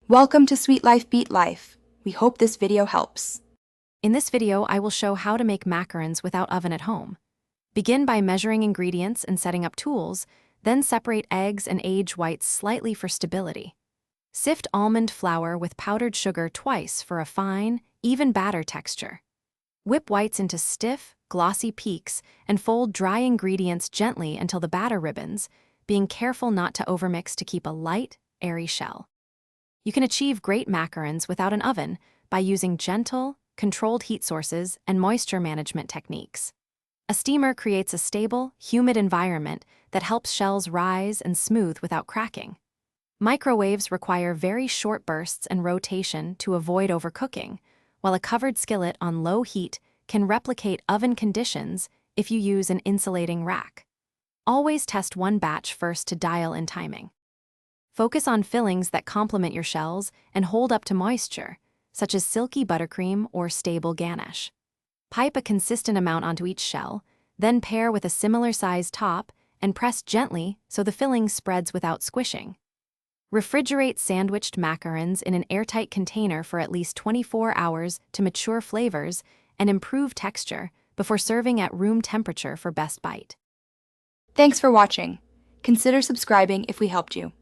Welcome to Sweet Life Beat Life. We hope this video helps. In this video, I will show how to make macarons without oven at home. Begin by measuring ingredients and setting up tools, then separate eggs and age whites slightly for stability. Sift almond flour with powdered sugar twice for a fine, even batter texture. Whip whites into stiff, glossy peaks and fold dry ingredients gently until the batter ribbons, being careful not to overmix to keep a light, airy shell. You can achieve great macarons without an oven by using gentle, controlled heat sources and moisture management techniques. A steamer creates a stable, humid environment that helps shells rise and smooth without cracking. Microwaves require very short bursts and rotation to avoid overcooking, while a covered skillet on low heat can replicate oven conditions if you use an insulating rack. Always test one batch first to dial in timing. Focus on fillings that complement your shells and hold up to moisture, such as silky buttercream or stable ganache. Pipe a consistent amount onto each shell, then pair with a similar-sized top and press gently so the filling spreads without squishing. Refrigerate sandwiched macarons in an airtight container for at least 24 hours to mature flavors and improve texture before serving at room temperature for best bite. Thanks for watching. Consider subscribing if we helped you.